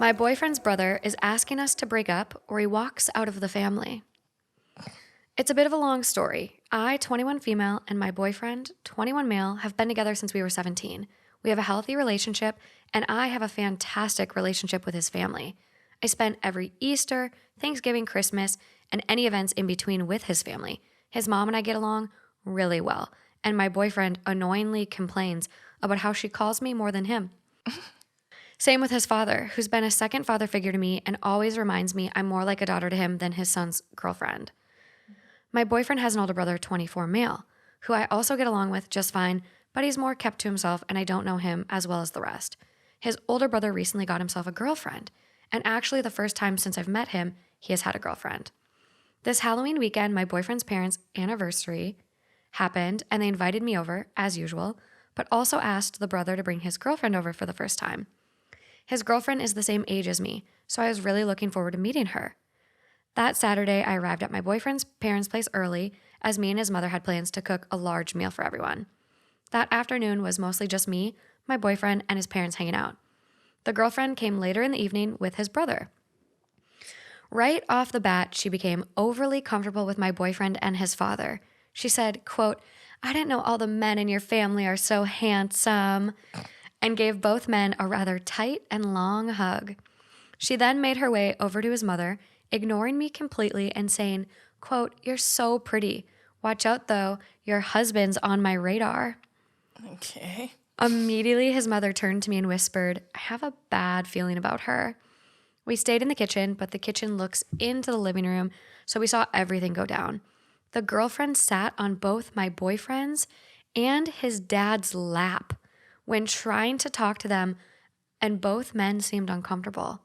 My boyfriend's brother is asking us to break up or he walks out of the family. It's a bit of a long story. I, 21 female, and my boyfriend, 21 male, have been together since we were 17. We have a healthy relationship, and I have a fantastic relationship with his family. I spend every Easter, Thanksgiving, Christmas, and any events in between with his family. His mom and I get along really well, and my boyfriend annoyingly complains about how she calls me more than him. Same with his father, who's been a second father figure to me and always reminds me I'm more like a daughter to him than his son's girlfriend. My boyfriend has an older brother, 24 male, who I also get along with just fine, but he's more kept to himself and I don't know him as well as the rest. His older brother recently got himself a girlfriend, and actually the first time since I've met him, he has had a girlfriend. This Halloween weekend, my boyfriend's parents' anniversary happened and they invited me over, as usual, but also asked the brother to bring his girlfriend over for the first time. His girlfriend is the same age as me, so I was really looking forward to meeting her. That Saturday, I arrived at my boyfriend's parents' place early, as me and his mother had plans to cook a large meal for everyone. That afternoon was mostly just me, my boyfriend, and his parents hanging out. The girlfriend came later in the evening with his brother. Right off the bat, she became overly comfortable with my boyfriend and his father. She said, quote, "I didn't know all the men in your family are so handsome," and gave both men a rather tight and long hug. She then made her way over to his mother, ignoring me completely and saying, quote, "You're so pretty. Watch out though, your husband's on my radar." Okay. Immediately, his mother turned to me and whispered, "I have a bad feeling about her." We stayed in the kitchen, but the kitchen looks into the living room, so we saw everything go down. The girlfriend sat on both my boyfriend's and his dad's lap when trying to talk to them, and both men seemed uncomfortable.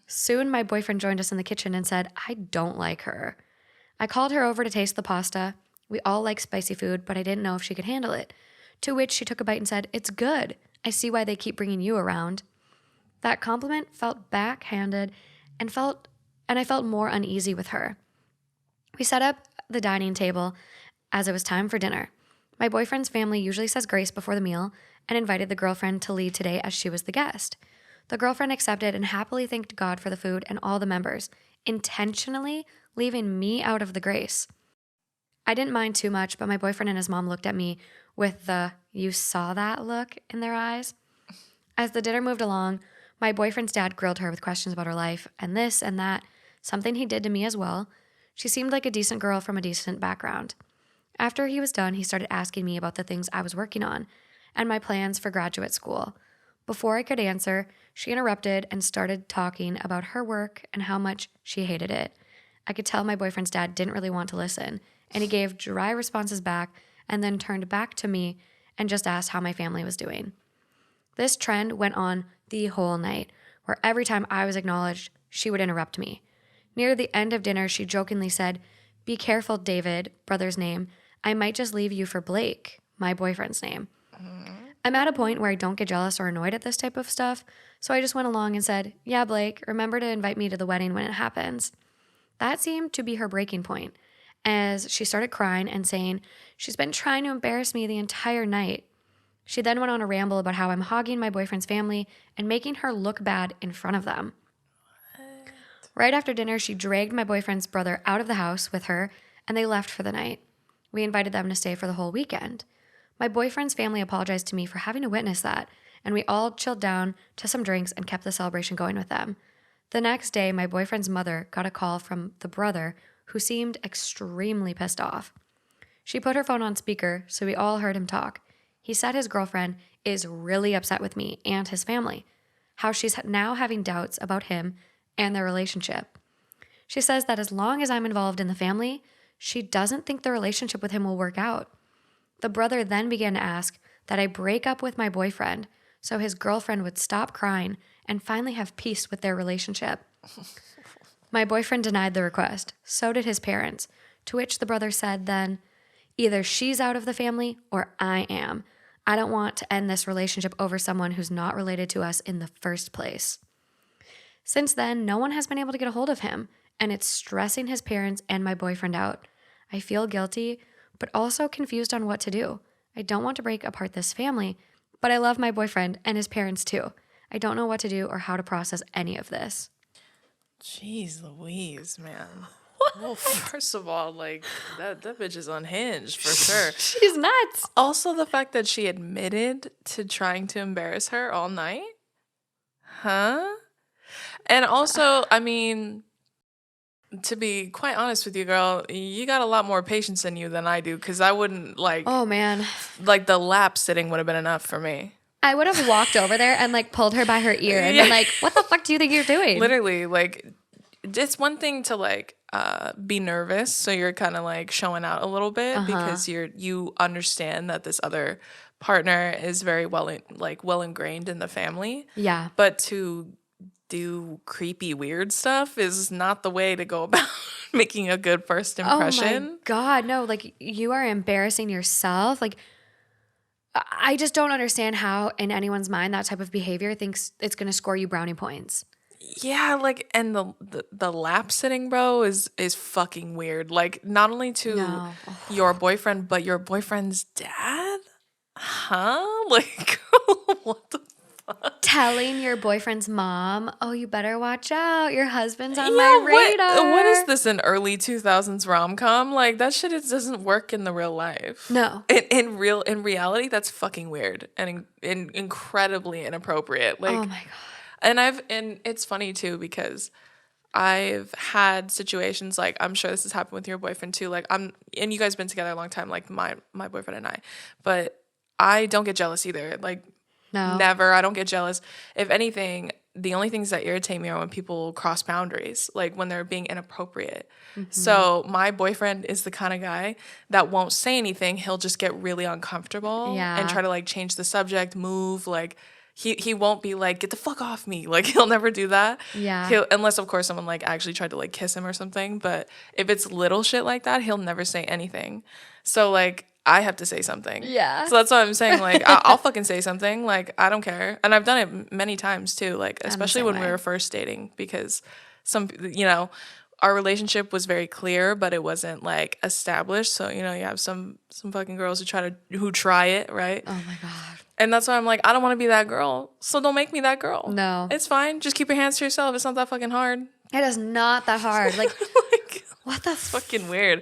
Soon, my boyfriend joined us in the kitchen and said, "I don't like her." I called her over to taste the pasta. We all like spicy food, but I didn't know if she could handle it. To which she took a bite and said, "It's good. I see why they keep bringing you around." That compliment felt backhanded and I felt more uneasy with her. We set up the dining table as it was time for dinner. My boyfriend's family usually says grace before the meal and invited the girlfriend to lead today as she was the guest. The girlfriend accepted and happily thanked God for the food and all the members, intentionally leaving me out of the grace. I didn't mind too much, but my boyfriend and his mom looked at me with the "you saw that" look in their eyes. As the dinner moved along, my boyfriend's dad grilled her with questions about her life and this and that, something he did to me as well. She seemed like a decent girl from a decent background. After he was done, he started asking me about the things I was working on and my plans for graduate school. Before I could answer, she interrupted and started talking about her work and how much she hated it. I could tell my boyfriend's dad didn't really want to listen, and he gave dry responses back and then turned back to me and just asked how my family was doing. This trend went on the whole night, where every time I was acknowledged, she would interrupt me. Near the end of dinner, she jokingly said, "Be careful, David," brother's name. "I might just leave you for Blake," my boyfriend's name. I'm at a point where I don't get jealous or annoyed at this type of stuff, so I just went along and said, "Yeah, Blake, remember to invite me to the wedding when it happens." That seemed to be her breaking point, as she started crying and saying she's been trying to embarrass me the entire night. She then went on a ramble about how I'm hogging my boyfriend's family and making her look bad in front of them. Right after dinner, she dragged my boyfriend's brother out of the house with her, and they left for the night. We invited them to stay for the whole weekend. My boyfriend's family apologized to me for having to witness that, and we all chilled down to some drinks and kept the celebration going with them. The next day, my boyfriend's mother got a call from the brother, who seemed extremely pissed off. She put her phone on speaker, so we all heard him talk. He said his girlfriend is really upset with me and his family, how she's now having doubts about him and their relationship. She says that as long as I'm involved in the family, she doesn't think the relationship with him will work out. The brother then began to ask that I break up with my boyfriend so his girlfriend would stop crying and finally have peace with their relationship. My boyfriend denied the request. So did his parents, to which the brother said then, "Either she's out of the family or I am. I don't want to end this relationship over someone who's not related to us in the first place." Since then, no one has been able to get a hold of him, and it's stressing his parents and my boyfriend out. I feel guilty, but also confused on what to do. I don't want to break apart this family, but I love my boyfriend and his parents too. I don't know what to do or how to process any of this. Jeez Louise, man. Well, first of all, like, that bitch is unhinged for sure. She's nuts. Also, the fact that she admitted to trying to embarrass her all night? Huh? And also, I mean, to be quite honest with you, girl, you got a lot more patience in you than I do, because I wouldn't, like, Oh, man. like, the lap sitting would have been enough for me. I would have walked over there and, like, pulled her by her ear and been like, what the fuck do you think you're doing? Literally, like, it's one thing to, like, be nervous, so you're kind of, like, showing out a little bit because you understand that this other partner is very well ingrained in the family. Yeah. But to do creepy, weird stuff is not the way to go about making a good first impression. Oh my God, no, like you are embarrassing yourself. Like I just don't understand how in anyone's mind that type of behavior thinks it's going to score you brownie points. Yeah, like, and the lap sitting, bro, is fucking weird. Like, not only to your boyfriend, but your boyfriend's dad? Huh? Like, what the fuck? Telling your boyfriend's mom, oh, you better watch out. Your husband's on my radar. What is this, an early 2000s rom-com? Like, that shit doesn't work in the real life. No. In reality, that's fucking weird and incredibly inappropriate. Like, oh my God. And it's funny too, because I've had situations, like, I'm sure this has happened with your boyfriend too. Like, and you guys been together a long time, like my boyfriend and I, but I don't get jealous either. Like, No. never. I don't get jealous. If anything, the only things that irritate me are when people cross boundaries, like when they're being inappropriate. Mm-hmm. So my boyfriend is the kind of guy that won't say anything. He'll just get really uncomfortable and try to, like, change the subject, move, like, He won't be like, get the fuck off me. Like, he'll never do that. Yeah. Unless, of course, someone, like, actually tried to, like, kiss him or something. But if it's little shit like that, he'll never say anything. So, like, I have to say something. Yeah. So that's what I'm saying. Like, I'll fucking say something. Like, I don't care. And I've done it many times, too. Like, especially when we were first dating. Because our relationship was very clear, but it wasn't, like, established. So, you have some fucking girls who try it, right? Oh my God. And that's why I'm like, I don't want to be that girl. So don't make me that girl. No. It's fine. Just keep your hands to yourself. It's not that fucking hard. It is not that hard. Like, what the fucking weird.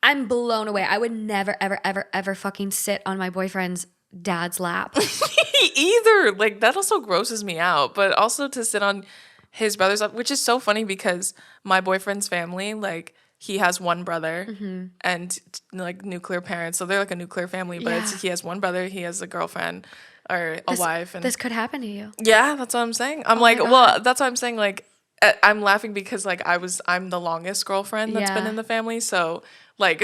I'm blown away. I would never, ever, ever, ever fucking sit on my boyfriend's dad's lap. Either. Like, that also grosses me out. But also to sit on his brother's lap, which is so funny because my boyfriend's family, like, he has one brother and, like, nuclear parents. So they're like a nuclear family, but he has one brother, he has a girlfriend or a wife. And this could happen to you. Yeah, that's what I'm saying. I'm like, well, that's what I'm saying. Like, I'm laughing because, like, I'm the longest girlfriend that's been in the family. So, like,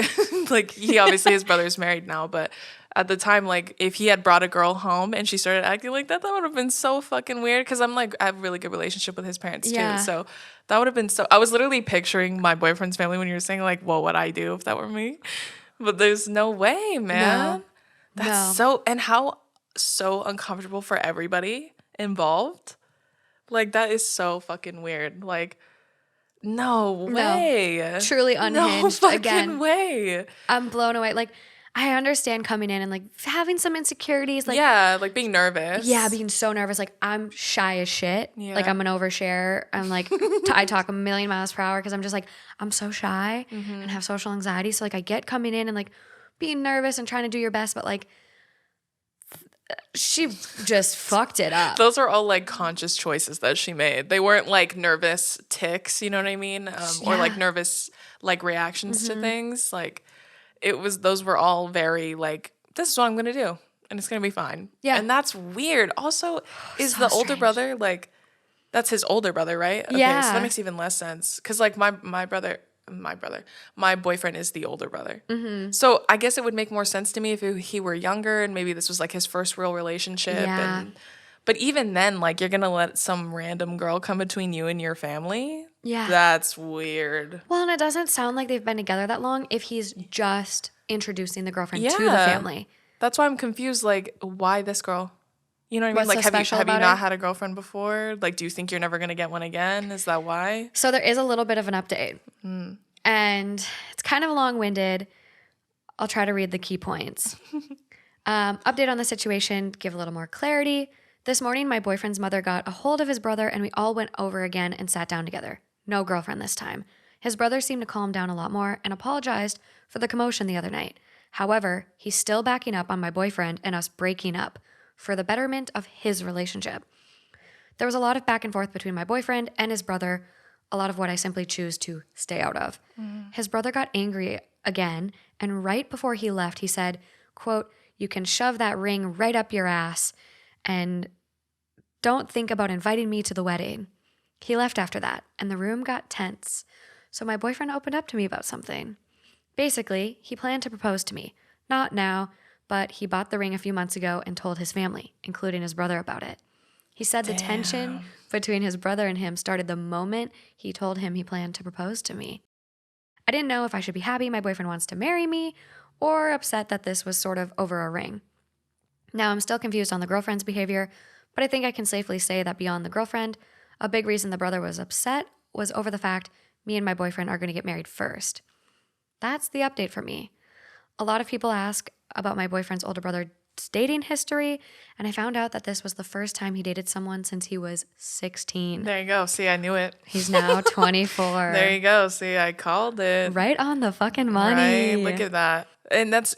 like, he obviously, his brother's married now, but at the time, like, if he had brought a girl home and she started acting like that would have been so fucking weird. Because I'm like, I have a really good relationship with his parents too. So that would have been I was literally picturing my boyfriend's family when you were saying, like, what would I do if that were me? But there's no way, man. No. That's and how so uncomfortable for everybody involved. Like, that is so fucking weird. Like, no way. No. Truly unhinged. No fucking way. I'm blown away. Like, I understand coming in and, like, having some insecurities. Like, yeah, like being nervous. Yeah, being so nervous. Like, I'm shy as shit. Yeah. Like, I'm an overshare. I'm like, I talk a million miles per hour because I'm just like, I'm so shy and have social anxiety. So, like, I get coming in and, like, being nervous and trying to do your best, but, like, she just fucked it up. Those are all, like, conscious choices that she made. They weren't, like, nervous tics, you know what I mean? Or, like, nervous, like, reactions to things. Like, those were all very, like, this is what I'm gonna do and it's gonna be fine. Yeah. And that's weird. Also, is the older brother, like, that's his older brother, right? Okay, yeah. So that makes even less sense. Because, like, my boyfriend is the older brother. Mm-hmm. So I guess it would make more sense to me if he were younger and maybe this was, like, his first real relationship. Yeah. But even then, like, you're gonna let some random girl come between you and your family? Yeah. That's weird. Well, and it doesn't sound like they've been together that long if he's just introducing the girlfriend to the family. That's why I'm confused. Like, why this girl? You know what I mean? Like, have you not had a girlfriend before? Like, do you think you're never going to get one again? Is that why? So there is a little bit of an update. And it's kind of long-winded. I'll try to read the key points. Update on the situation, give a little more clarity. This morning, my boyfriend's mother got a hold of his brother and we all went over again and sat down together. No girlfriend this time. His brother seemed to calm down a lot more and apologized for the commotion the other night. However, he's still backing up on my boyfriend and us breaking up for the betterment of his relationship. There was a lot of back and forth between my boyfriend and his brother, a lot of what I simply choose to stay out of. His brother got angry again, and right before he left, he said, quote, "You can shove that ring right up your ass and don't think about inviting me to the wedding." He left after that, and the room got tense. So my boyfriend opened up to me about something. Basically, he planned to propose to me. Not now, but he bought the ring a few months ago and told his family, including his brother, about it. He said the tension between his brother and him started the moment he told him he planned to propose to me. I didn't know if I should be happy my boyfriend wants to marry me or upset that this was sort of over a ring. Now I'm still confused on the girlfriend's behavior, but I think I can safely say that beyond the girlfriend, a big reason the brother was upset was over the fact me and my boyfriend are going to get married first. That's the update for me. A lot of people ask about my boyfriend's older brother's dating history, and I found out that this was the first time he dated someone since he was 16. There you go. See, I knew it. He's now 24. There you go. See, I called it. Right on the fucking money. Right. Look at that. And that's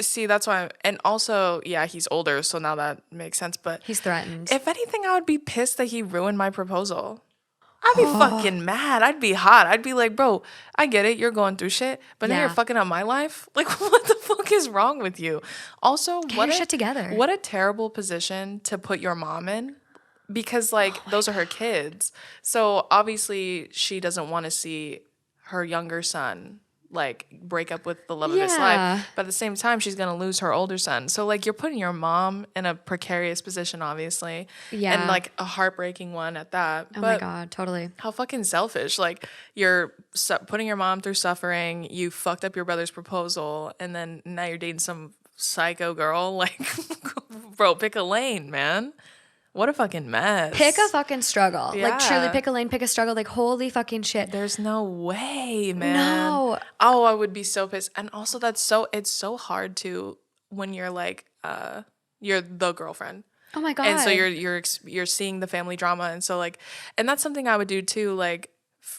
why. And also, yeah, he's older, so now that makes sense. But He's threatened. if anything, I would be pissed that he ruined my proposal. I'd be fucking mad. I'd be hot. I'd be like, bro, I get it. You're going through shit, but now Yeah. you're fucking up my life. Like, what the fuck is wrong with you? Also, Get your shit together. What a terrible position to put your mom in, because like those are her kids. So obviously she doesn't want to see her younger son like break up with the love of his Yeah. life, but at the same time she's gonna lose her older son. So like you're putting your mom in a precarious position, obviously, Yeah. and like a heartbreaking one at that. Oh But my God, totally. how fucking selfish. Like you're putting your mom through suffering, you fucked up your brother's proposal, and then now you're dating some psycho girl. Like, bro, pick a lane, man. What a fucking mess. Pick a fucking struggle. Like, truly Yeah. pick a lane, pick a struggle. Like, holy fucking shit. There's no way, man. No. Oh, I would be so pissed. And also it's so hard to when you're like you're the girlfriend. Oh my God. And so you're seeing the family drama, and so like, and that's something I would do too, like,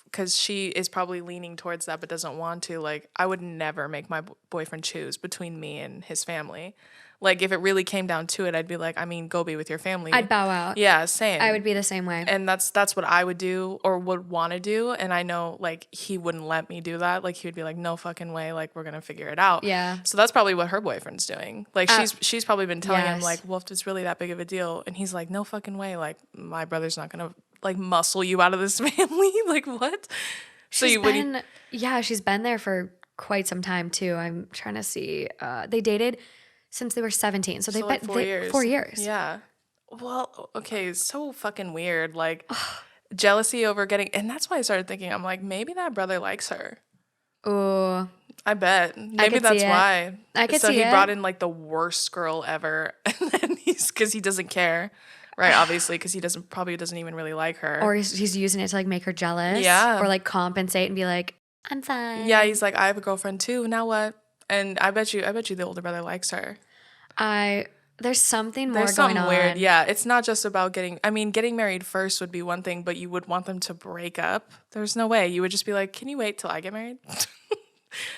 because she is probably leaning towards that but doesn't want to. Like, I would never make my boyfriend choose between me and his family. Like, if it really came down to it, I'd be like, I mean, go be with your family. I'd bow out. Yeah, same. I would be the same way. And that's what I would do or would want to do. And I know like he wouldn't let me do that. Like he would be like, no fucking way. Like we're gonna figure it out. Yeah. So that's probably what her boyfriend's doing. Like she's probably been telling him yes. like, well, if it's really that big of a deal, and he's like, no fucking way. Like my brother's not gonna like muscle you out of this family. Like what? So she's been there for quite some time too. I'm trying to see. They dated since they were 17. So they've like been 4 years. 4 years. Yeah. Well, okay, it's so fucking weird. Like jealousy over getting, and that's why I started thinking, I'm like, maybe that brother likes her. Ooh. I bet. Maybe could that's see it. why. I could so see he it. brought in like the worst girl ever, and then because he doesn't care, right? Obviously, because he probably doesn't even really like her. Or he's using it to like make her jealous. Yeah. Or like compensate and be like, I'm fine. Yeah, he's like, I have a girlfriend too. Now what? And I bet you the older brother likes her. There's something more There's something going on. weird. Yeah, it's not just about getting married first would be one thing, but you would want them to break up. There's no way. You would just be like, can you wait till I get married?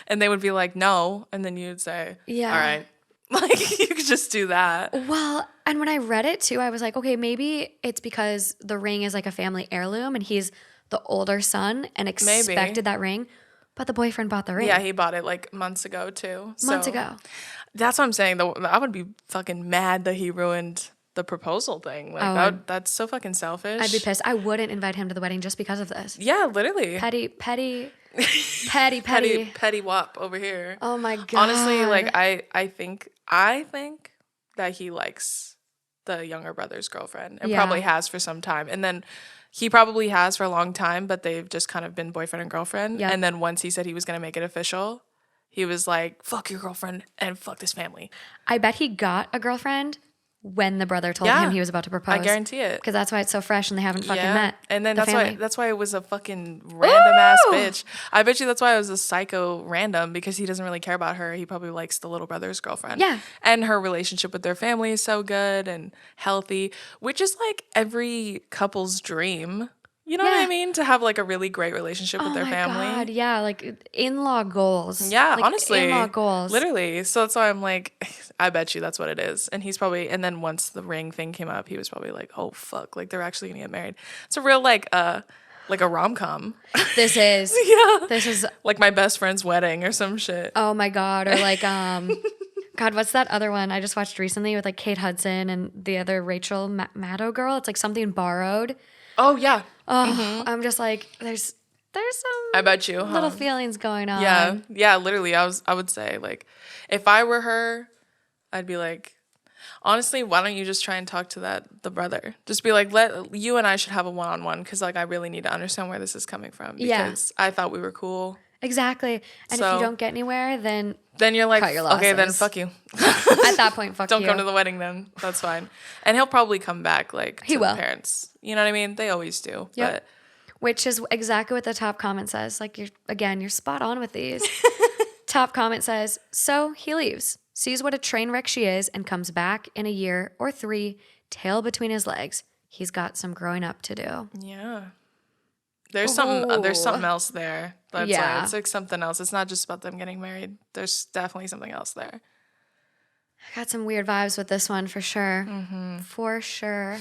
And they would be like, no. And then you would say, Yeah. all right. Like, you could just do that. Well, and when I read it too, I was like, okay, maybe it's because the ring is like a family heirloom and he's the older son and expected that ring. But the boyfriend bought the ring. Yeah, he bought it like months ago too. Months ago. That's what I'm saying. Though I would be fucking mad that he ruined the proposal thing. Like that's so fucking selfish. I'd be pissed. I wouldn't invite him to the wedding just because of this. Yeah, literally. Petty wop over here. Oh my God. Honestly, like I think that he likes the younger brother's girlfriend and probably has for some time. And then he probably has for a long time, but they've just kind of been boyfriend and girlfriend. Yep. And then once he said he was going to make it official, he was like, fuck your girlfriend and fuck this family. I bet he got a girlfriend when the brother told him he was about to propose. I guarantee it. Because that's why it's so fresh and they haven't fucking met. And then the that's family. why it was a fucking random ass bitch. I bet you that's why it was a psycho random, because he doesn't really care about her. He probably likes the little brother's girlfriend. Yeah. And her relationship with their family is so good and healthy, which is like every couple's dream. You know what I mean? To have like a really great relationship with their family. Oh my God, yeah, like in-law goals. Yeah, like, honestly. In-law goals. Literally. So that's why I'm like, I bet you that's what it is. And he's probably, and then once the ring thing came up, he was probably like, oh fuck, like they're actually gonna get married. It's a real like a rom-com. This is. Yeah. This is. Like My Best Friend's Wedding or some shit. Oh my God. Or like, God, what's that other one I just watched recently with like Kate Hudson and the other Rachel Maddow girl? It's like Something Borrowed. Oh yeah. Oh, I'm just like, there's some I bet you little feelings going on. Yeah, literally. I would say, like, if I were her, I'd be like, honestly, why don't you just try and talk to the brother? Just be like, you and I should have a one-on-one, because like I really need to understand where this is coming from, because I thought we were cool. Exactly. And if you don't get anywhere, then you're like, cut your losses. Okay, then fuck you. At that point, fuck don't you. Don't come to the wedding then. That's fine. And he'll probably come back like to the parents. You know what I mean? They always do. Yep. But which is exactly what the top comment says. Like, you're spot on with these. Top comment says, so he leaves, sees what a train wreck she is, and comes back in a year or 3, tail between his legs. He's got some growing up to do. Yeah. There's something else there. That's why it's like something else. It's not just about them getting married. There's definitely something else there. I got some weird vibes with this one for sure. Mm-hmm. For sure.